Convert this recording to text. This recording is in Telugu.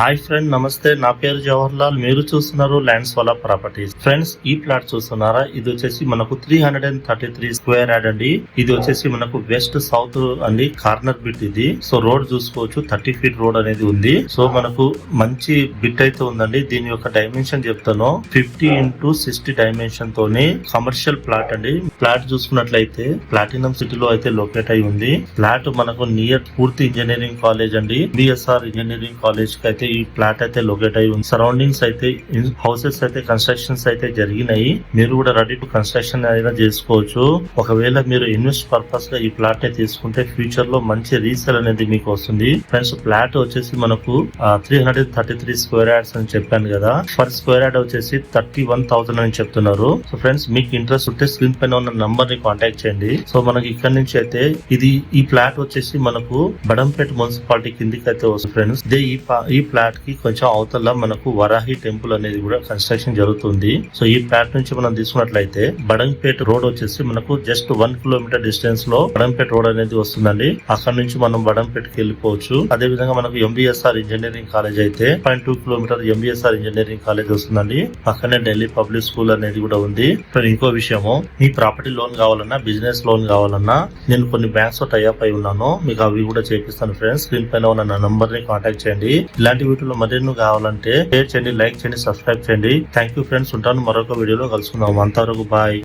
హాయ్ ఫ్రెండ్, నమస్తే. నా పేరు జవహర్ లాల్. మీరు చూస్తున్నారు ల్యాండ్స్ వాలా ప్రాపర్టీస్. ఫ్రెండ్స్, ఈ ప్లాట్ చూస్తున్నారా? ఇది వచ్చేసి మనకు 333 స్క్వేర్ యార్డ్ అండి. ఇది వచ్చేసి మనకు వెస్ట్ సౌత్ అండి, కార్నర్ బిట్ ఇది. సో రోడ్ చూసుకోవచ్చు, 30 ఫీట్ రోడ్ అనేది ఉంది. సో మనకు మంచి బిట్ అయితే ఉందండి. దీని యొక్క డైమెన్షన్ చెప్తాను. 50x60 డైమెన్షన్ తోని కమర్షియల్ ప్లాట్ అండి. ప్లాట్ చూసుకున్నట్లయితే ప్లాటినం సిటీలో అయితే లొకేట్ అయి ఉంది. ప్లాట్ మనకు నియర్ పూర్తి ఇంజనీరింగ్ కాలేజ్ అండి, బిఎస్ఆర్ ఇంజనీరింగ్ కాలేజ్ కి అయితే ఈ ప్లాట్ అయితే లొకేట్ అయి ఉంది. సరౌండింగ్స్ అయితే హౌసెస్ అయితే కన్స్ట్రక్షన్స్ అయితే జరిగినాయి. మీరు కూడా రెడీ టు కన్స్ట్రక్షన్ అయినా చేసుకోవచ్చు. ఒకవేళ మీరు ఇన్వెస్ట్ పర్పస్ గా ఈ ప్లాట్ ని తీసుకుంటే ఫ్యూచర్ లో మంచి రీసేల్ అనేది మీకు వస్తుంది. ఫ్రెండ్స్, ప్లాట్ వచ్చేసి మనకు 333 స్క్వేర్ యార్డ్స్ అని చెప్పాను కదా. పర్ స్క్వేర్ యార్డ్ వచ్చేసి 31,000 అని చెప్తున్నారు. సో ఫ్రెండ్స్, మీకు ఇంట్రెస్ట్ ఉంటే స్క్రీన్ పైన ఉన్న నంబర్ ని కాంటాక్ట్ చేయండి. సో మనకి ఇక్కడ నుంచి అయితే ఈ ప్లాట్ వచ్చేసి మనకు బడంపేట మున్సిపాలిటీ కిందికి అయితే వస్తుంది. ఫ్రెండ్స్, ఈ ప్లాట్ కి కొంచెం అవతల మనకు వరాహి టెంపుల్ అనేది కూడా కన్స్ట్రక్షన్ జరుగుతుంది. సో ఈ ప్లాట్ నుంచి మనం తీసుకున్నట్లయితే బడంపేట రోడ్ వచ్చేసి మనకు జస్ట్ 1 కిలోమీటర్ డిస్టెన్స్ లో బడంపేట రోడ్ అనేది వస్తుందండి. అక్కడ నుంచి మనం బడంపేటకి వెళ్ళిపోవచ్చు. అదే విధంగా మనకు ఎంబీఎస్ఆర్ ఇంజనీరింగ్ కాలేజ్ అయితే 0.2 కిలోమీటర్ ఎంబీఎస్ఆర్ ఇంజనీరింగ్ కాలేజ్ వస్తుందండి. పక్కనే ఢిల్లీ పబ్లిక్ స్కూల్ అనేది కూడా ఉంది. ఇంకో విషయము, మీ ప్రాపర్టీ లోన్ కావాలన్నా, బిజినెస్ లోన్ కావాలన్నా నేను కొన్ని బ్యాంక్స్ తో టైఅప్ అయి ఉన్నాను. మీకు అవి కూడా చేపిస్తాను. ఫ్రెండ్స్, స్క్రీన్ పైన ఉన్న నా నంబర్ ని కాంటాక్ట్ చేయండి. ఇలాంటి వీడియోలో మరిన్ని కావాలంటే షేర్ చేయండి, లైక్ చేయండి, సబ్స్క్రైబ్ చేయండి. Thank you friends. ఉంటాను, మరొక వీడియోలో కలుసుకుందాం. అంతవరకు బాయ్.